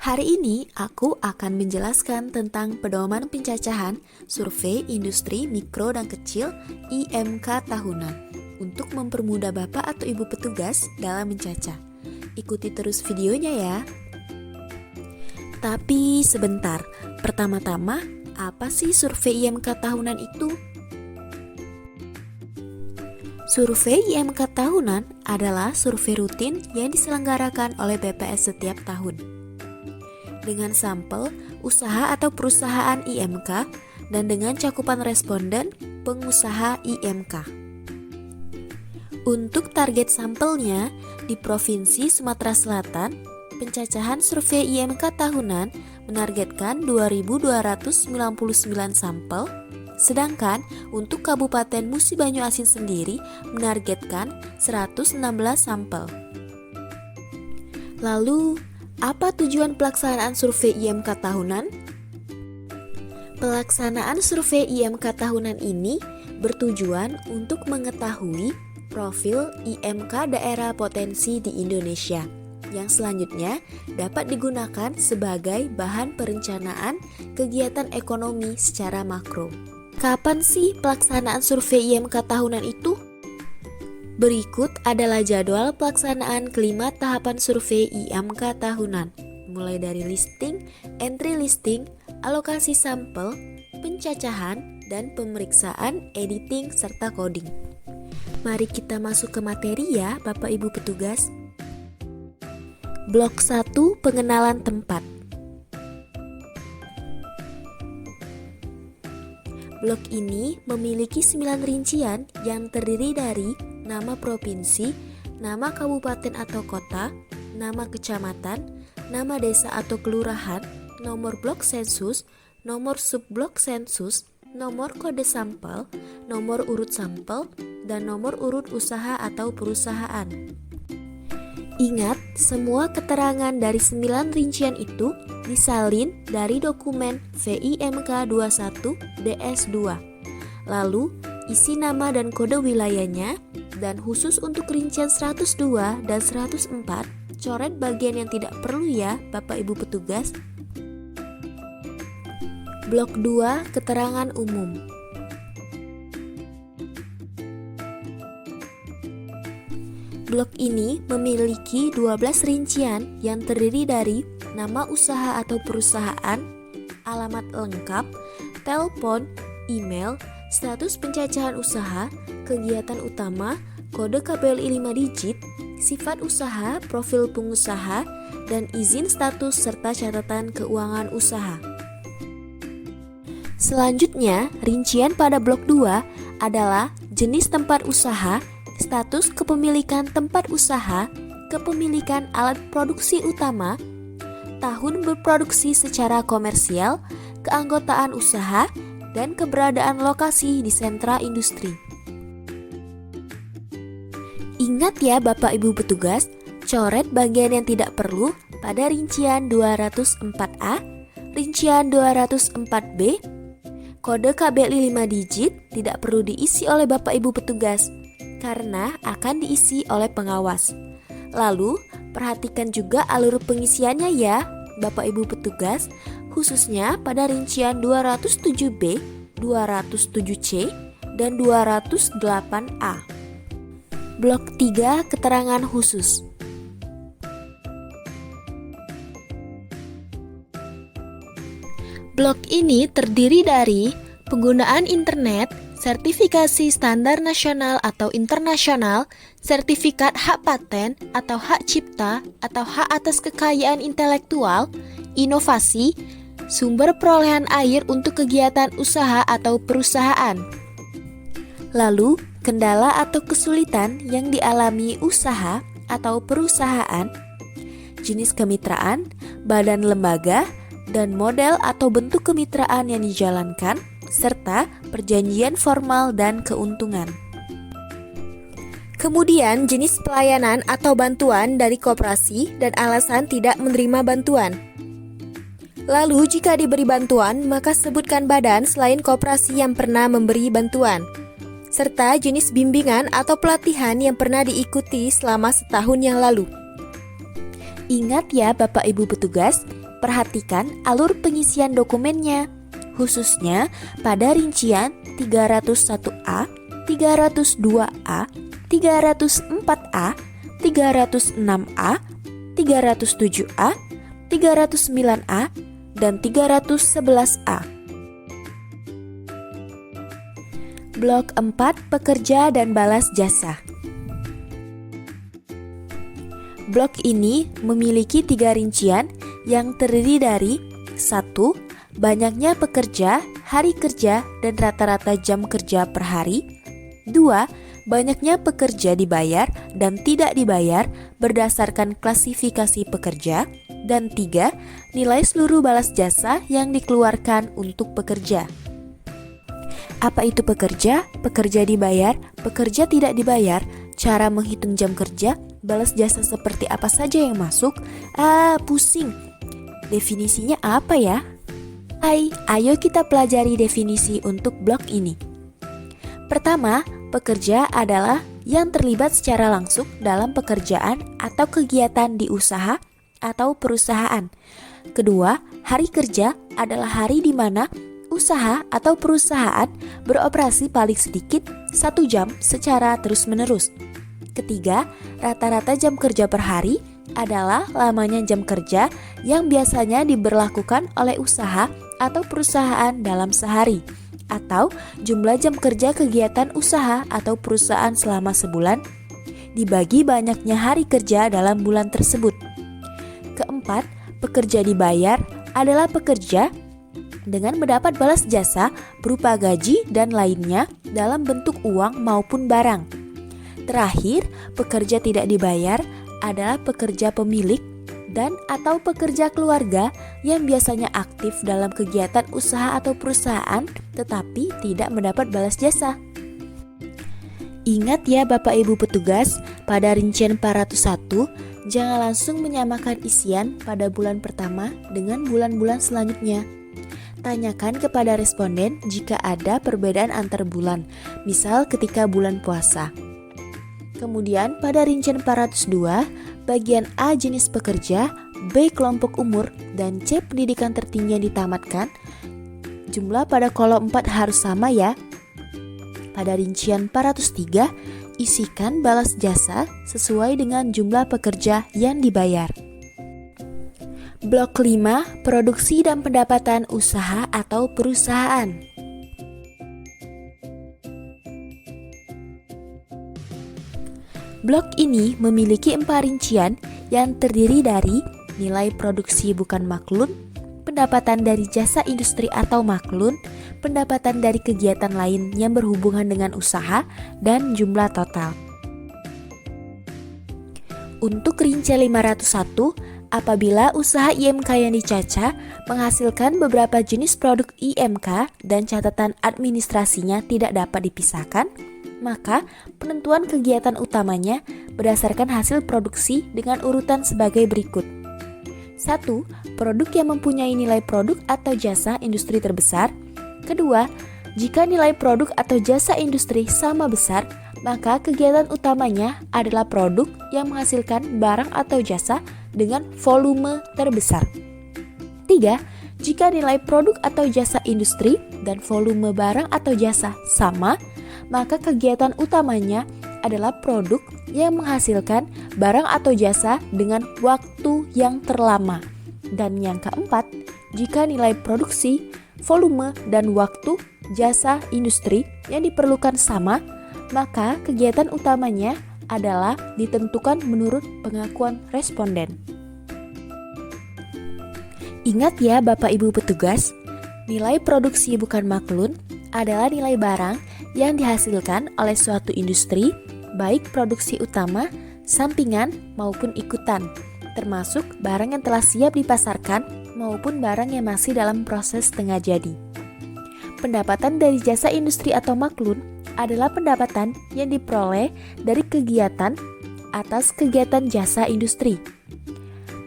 Hari ini aku akan menjelaskan tentang pedoman pencacahan Survei Industri Mikro dan Kecil IMK tahunan untuk mempermudah Bapak atau Ibu petugas dalam mencacah. Ikuti terus videonya ya. Tapi sebentar, pertama-tama apa sih survei IMK tahunan itu? Survei IMK tahunan adalah survei rutin yang diselenggarakan oleh BPS setiap tahun. Dengan sampel usaha atau perusahaan IMK dan dengan cakupan responden pengusaha IMK. Untuk target sampelnya di Provinsi Sumatera Selatan, pencacahan survei IMK tahunan menargetkan 2.299 sampel, sedangkan untuk Kabupaten Musi Banyu Asin sendiri menargetkan 116 sampel. Lalu, apa tujuan pelaksanaan survei IMK tahunan? Pelaksanaan survei IMK tahunan ini bertujuan untuk mengetahui profil IMK daerah potensi di Indonesia yang selanjutnya dapat digunakan sebagai bahan perencanaan kegiatan ekonomi secara makro. Kapan sih pelaksanaan survei IMK tahunan itu? Berikut adalah jadwal pelaksanaan kelima tahapan survei IMK tahunan, mulai dari listing, entry listing, alokasi sampel, pencacahan, dan pemeriksaan, editing, serta coding. Mari kita masuk ke materi ya, Bapak Ibu petugas. Blok 1, pengenalan tempat. Blok ini memiliki 9 rincian yang terdiri dari nama provinsi, nama kabupaten atau kota, nama kecamatan, nama desa atau kelurahan, nomor blok sensus, nomor subblok sensus, nomor kode sampel, nomor urut sampel, dan nomor urut usaha atau perusahaan. Ingat, semua keterangan dari 9 rincian itu disalin dari dokumen VIMK 21 DS2. Lalu, isi nama dan kode wilayahnya, dan khusus untuk rincian 102 dan 104, coret bagian yang tidak perlu ya, Bapak Ibu petugas. Blok 2, keterangan umum. Blok ini memiliki 12 rincian yang terdiri dari nama usaha atau perusahaan, alamat lengkap, telepon, email, status pencacahan usaha, kegiatan utama, kode KPLI 5 digit, sifat usaha, profil pengusaha, dan izin status serta catatan keuangan usaha. Selanjutnya, rincian pada blok 2 adalah jenis tempat usaha, status kepemilikan tempat usaha, kepemilikan alat produksi utama, tahun berproduksi secara komersial, keanggotaan usaha, dan keberadaan lokasi di sentra industri. Ingat ya Bapak Ibu petugas, coret bagian yang tidak perlu pada rincian 204A, rincian 204B, kode KBLI 5 digit tidak perlu diisi oleh Bapak Ibu petugas, karena akan diisi oleh pengawas. Lalu, perhatikan juga alur pengisiannya ya, Bapak Ibu petugas, khususnya pada rincian 207B, 207C, dan 208A. Blok 3, keterangan khusus. Blok ini terdiri dari penggunaan internet, sertifikasi standar nasional atau internasional, sertifikat hak paten atau hak cipta atau hak atas kekayaan intelektual, inovasi, sumber perolehan air untuk kegiatan usaha atau perusahaan. Lalu, kendala atau kesulitan yang dialami usaha atau perusahaan, jenis kemitraan, badan lembaga, dan model atau bentuk kemitraan yang dijalankan, serta perjanjian formal dan keuntungan. Kemudian jenis pelayanan atau bantuan dari koperasi dan alasan tidak menerima bantuan. Lalu jika diberi bantuan, maka sebutkan badan selain koperasi yang pernah memberi bantuan, serta jenis bimbingan atau pelatihan yang pernah diikuti selama setahun yang lalu. Ingat ya Bapak Ibu petugas, Perhatikan alur pengisian dokumennya, khususnya pada rincian 301A, 302A, 304A, 306A, 307A, 309A, dan 311A. Blok 4. Pekerja dan balas jasa. Blok ini memiliki 3 rincian yang terdiri dari 1. Banyaknya pekerja, hari kerja, dan rata-rata jam kerja per hari. 2. Banyaknya pekerja dibayar dan tidak dibayar berdasarkan klasifikasi pekerja. Dan 3. Nilai seluruh balas jasa yang dikeluarkan untuk pekerja. Apa itu pekerja? Pekerja dibayar, pekerja tidak dibayar, cara menghitung jam kerja, balas jasa seperti apa saja yang masuk. Pusing. Definisinya apa ya? Ayo kita pelajari definisi untuk blok ini. Pertama, pekerja adalah yang terlibat secara langsung dalam pekerjaan atau kegiatan di usaha atau perusahaan. Kedua, hari kerja adalah hari di mana usaha atau perusahaan beroperasi paling sedikit 1 jam secara terus-menerus. Ketiga, rata-rata jam kerja per hari adalah lamanya jam kerja yang biasanya diberlakukan oleh usaha atau perusahaan dalam sehari, atau jumlah jam kerja kegiatan usaha atau perusahaan selama sebulan dibagi banyaknya hari kerja dalam bulan tersebut. Keempat, pekerja dibayar adalah pekerja dengan mendapat balas jasa berupa gaji dan lainnya dalam bentuk uang maupun barang. Terakhir, pekerja tidak dibayar adalah pekerja pemilik dan atau pekerja keluarga yang biasanya aktif dalam kegiatan usaha atau perusahaan tetapi tidak mendapat balas jasa. Ingat ya Bapak Ibu petugas, pada rincian 401 jangan langsung menyamakan isian pada bulan pertama dengan bulan-bulan selanjutnya. Tanyakan kepada responden jika ada perbedaan antar bulan, misal ketika bulan puasa. Kemudian pada rincian 402, bagian A jenis pekerja, B kelompok umur, dan C pendidikan tertinggi yang ditamatkan, jumlah pada kolom 4 harus sama ya. Pada rincian 403, isikan balas jasa sesuai dengan jumlah pekerja yang dibayar. Blok 5. Produksi dan pendapatan usaha atau perusahaan. Blok ini memiliki 4 rincian yang terdiri dari nilai produksi bukan maklun, pendapatan dari jasa industri atau maklun, pendapatan dari kegiatan lain yang berhubungan dengan usaha, dan jumlah total. Untuk rincian 501, apabila usaha IMK yang dicaca menghasilkan beberapa jenis produk IMK dan catatan administrasinya tidak dapat dipisahkan, maka penentuan kegiatan utamanya berdasarkan hasil produksi dengan urutan sebagai berikut. 1. Produk yang mempunyai nilai produk atau jasa industri terbesar. Kedua, jika nilai produk atau jasa industri sama besar, maka kegiatan utamanya adalah produk yang menghasilkan barang atau jasa dengan volume terbesar. 3. Jika nilai produk atau jasa industri dan volume barang atau jasa sama, maka kegiatan utamanya adalah produk yang menghasilkan barang atau jasa dengan waktu yang terlama. Dan yang keempat, jika nilai produksi, volume, dan waktu jasa industri yang diperlukan sama, maka kegiatan utamanya adalah ditentukan menurut pengakuan responden. Ingat ya Bapak Ibu petugas, nilai produksi bukan maklun adalah nilai barang yang dihasilkan oleh suatu industri, baik produksi utama, sampingan, maupun ikutan, termasuk barang yang telah siap dipasarkan maupun barang yang masih dalam proses setengah jadi. Pendapatan dari jasa industri atau maklun adalah pendapatan yang diperoleh dari kegiatan atas kegiatan jasa industri.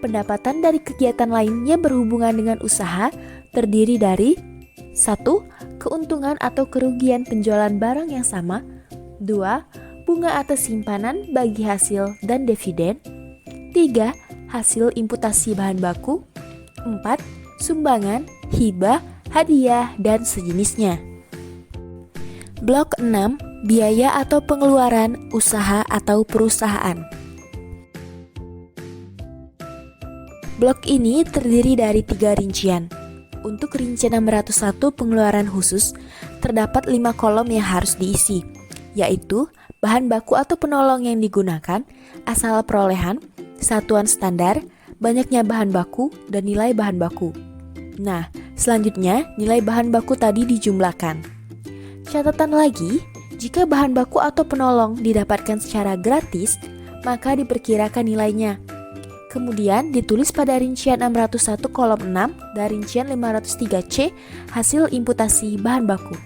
Pendapatan dari kegiatan lain yang berhubungan dengan usaha terdiri dari 1. Keuntungan atau kerugian penjualan barang yang sama. 2. Bunga atas simpanan bagi hasil dan dividen. 3. Hasil imputasi bahan baku. 4. Sumbangan, hibah, hadiah, dan sejenisnya. Blok 6. Biaya atau pengeluaran usaha atau perusahaan. Blok ini terdiri dari 3 rincian. Untuk rincian nomor 101 pengeluaran khusus, terdapat 5 kolom yang harus diisi, yaitu bahan baku atau penolong yang digunakan, asal perolehan, satuan standar, banyaknya bahan baku, dan nilai bahan baku. Nah, selanjutnya nilai bahan baku tadi dijumlahkan. Catatan lagi, jika bahan baku atau penolong didapatkan secara gratis, maka diperkirakan nilainya. Kemudian ditulis pada rincian 601 kolom 6 dan rincian 503C hasil imputasi bahan baku.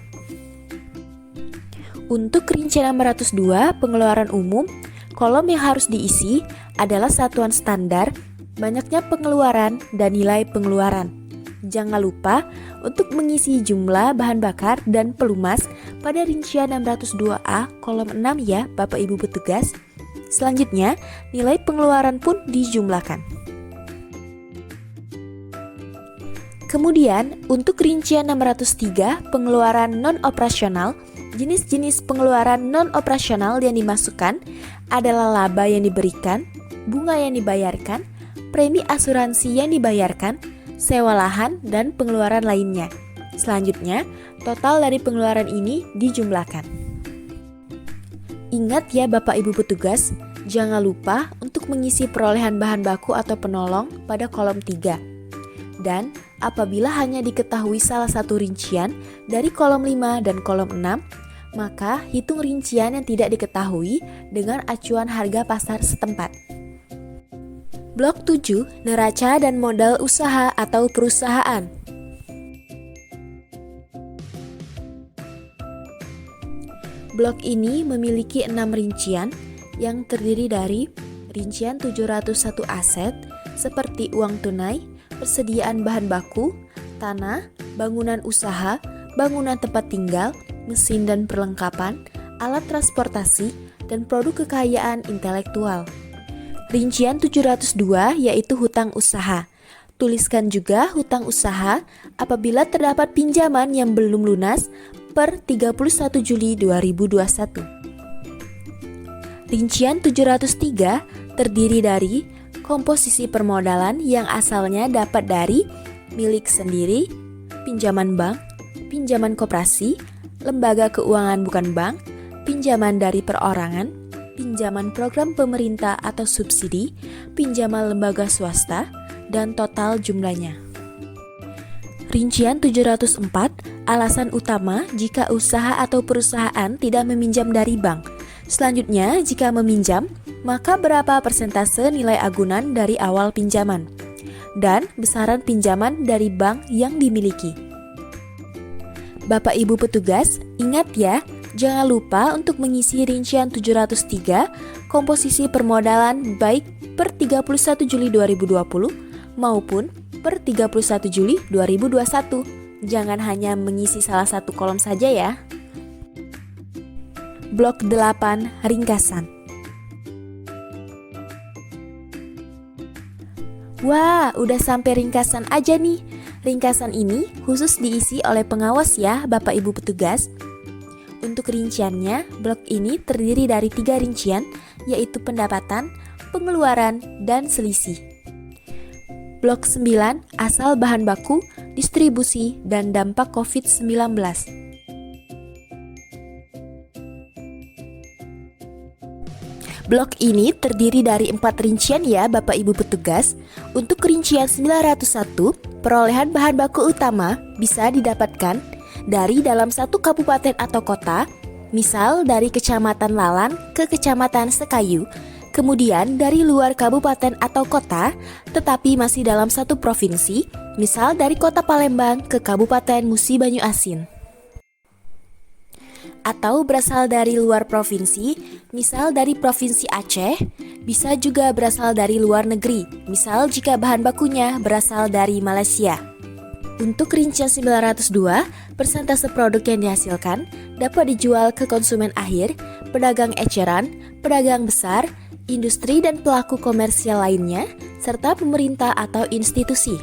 Untuk rincian 602 pengeluaran umum, kolom yang harus diisi adalah satuan standar, banyaknya pengeluaran, dan nilai pengeluaran. Jangan lupa untuk mengisi jumlah bahan bakar dan pelumas pada rincian 602A kolom 6 ya Bapak Ibu petugas. Selanjutnya, nilai pengeluaran pun dijumlahkan. Kemudian, untuk rincian 603 pengeluaran non-operasional, jenis-jenis pengeluaran non-operasional yang dimasukkan adalah laba yang diberikan, bunga yang dibayarkan, premi asuransi yang dibayarkan, sewa lahan, dan pengeluaran lainnya. Selanjutnya, total dari pengeluaran ini dijumlahkan. Ingat ya Bapak Ibu petugas, jangan lupa untuk mengisi perolehan bahan baku atau penolong pada kolom 3. Dan apabila hanya diketahui salah satu rincian dari kolom 5 dan kolom 6, maka hitung rincian yang tidak diketahui dengan acuan harga pasar setempat. Blok 7, neraca dan modal usaha atau perusahaan. Blok ini memiliki 6 rincian yang terdiri dari rincian 701 aset seperti uang tunai, persediaan bahan baku, tanah, bangunan usaha, bangunan tempat tinggal, mesin dan perlengkapan, alat transportasi, dan produk kekayaan intelektual. Rincian 702 yaitu hutang usaha. Tuliskan juga hutang usaha apabila terdapat pinjaman yang belum lunas per 31 Juli 2021. Rincian 703 terdiri dari komposisi permodalan yang asalnya dapat dari milik sendiri, pinjaman bank, pinjaman koperasi, lembaga keuangan bukan bank, pinjaman dari perorangan, pinjaman program pemerintah atau subsidi, pinjaman lembaga swasta, dan total jumlahnya. Rincian 704, alasan utama jika usaha atau perusahaan tidak meminjam dari bank. Selanjutnya, jika meminjam, maka berapa persentase nilai agunan dari awal pinjaman, dan besaran pinjaman dari bank yang dimiliki. Bapak Ibu petugas, ingat ya, jangan lupa untuk mengisi rincian 703 komposisi permodalan baik per 31 Juli 2020 maupun per 31 Juli 2021. Jangan hanya mengisi salah satu kolom saja ya. Blok 8, ringkasan. Wah, udah sampai ringkasan aja nih. Ringkasan ini khusus diisi oleh pengawas ya, Bapak Ibu petugas. Untuk rinciannya, blok ini terdiri dari 3 rincian, yaitu pendapatan, pengeluaran, dan selisih. Blok 9, asal bahan baku, distribusi, dan dampak COVID-19. Blok ini terdiri dari 4 rincian ya Bapak Ibu petugas. Untuk rincian 901, perolehan bahan baku utama bisa didapatkan dari dalam satu kabupaten atau kota, misal dari Kecamatan Lalan ke Kecamatan Sekayu, kemudian dari luar kabupaten atau kota, tetapi masih dalam satu provinsi, misal dari kota Palembang ke Kabupaten Musi Banyu Asin. Atau berasal dari luar provinsi, misal dari Provinsi Aceh, bisa juga berasal dari luar negeri, misal jika bahan bakunya berasal dari Malaysia. Untuk rincian 902, persentase produk yang dihasilkan dapat dijual ke konsumen akhir, pedagang eceran, pedagang besar, industri dan pelaku komersial lainnya, serta pemerintah atau institusi.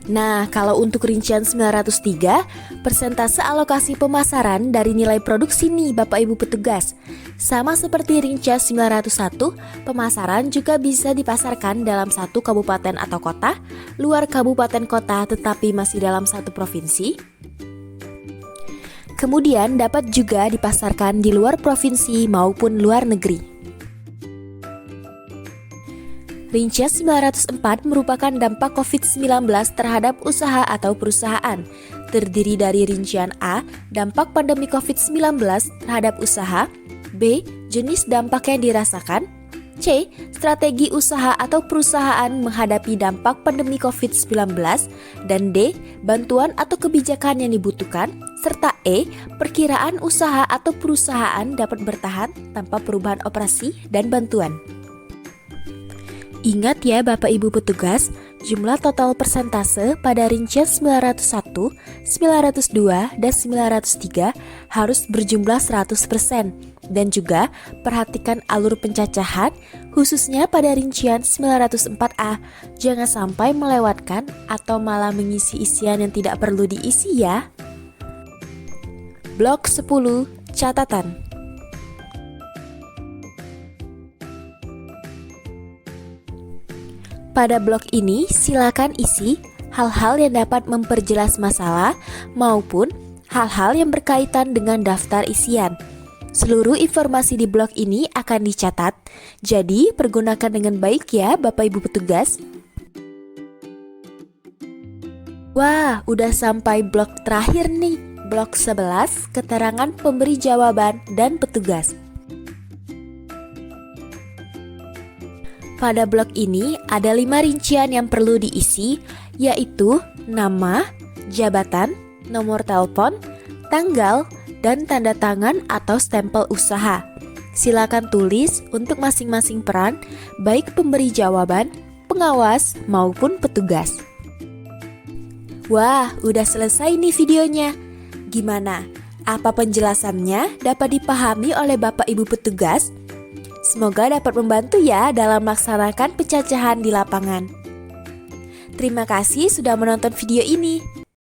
Nah, kalau untuk rincian 903, persentase alokasi pemasaran dari nilai produksi nih Bapak Ibu petugas. Sama seperti rincian 901, pemasaran juga bisa dipasarkan dalam satu kabupaten atau kota, luar kabupaten kota tetapi masih dalam satu provinsi. Kemudian dapat juga dipasarkan di luar provinsi maupun luar negeri. Rincian 904 merupakan dampak COVID-19 terhadap usaha atau perusahaan. Terdiri dari rincian A, dampak pandemi COVID-19 terhadap usaha, B, jenis dampak yang dirasakan, C, strategi usaha atau perusahaan menghadapi dampak pandemi COVID-19, dan D, bantuan atau kebijakan yang dibutuhkan, serta E, perkiraan usaha atau perusahaan dapat bertahan tanpa perubahan operasi dan bantuan. Ingat ya Bapak Ibu petugas, jumlah total persentase pada rincian 901, 902, dan 903 harus berjumlah 100%. Dan juga perhatikan alur pencacahan, khususnya pada rincian 904A. Jangan sampai melewatkan atau malah mengisi isian yang tidak perlu diisi ya. Blok 10, catatan. Pada blok ini, silakan isi hal-hal yang dapat memperjelas masalah maupun hal-hal yang berkaitan dengan daftar isian. Seluruh informasi di blok ini akan dicatat, jadi pergunakan dengan baik ya Bapak Ibu petugas. Wah, udah sampai blok terakhir nih, blok 11, keterangan pemberi jawaban dan petugas. Pada blok ini ada 5 rincian yang perlu diisi, yaitu nama, jabatan, nomor telepon, tanggal, dan tanda tangan atau stempel usaha. Silakan tulis untuk masing-masing peran, baik pemberi jawaban, pengawas, maupun petugas. Wah, udah selesai nih videonya. Gimana? Apa penjelasannya dapat dipahami oleh Bapak Ibu petugas? Semoga dapat membantu ya dalam melaksanakan pencacahan di lapangan. Terima kasih sudah menonton video ini.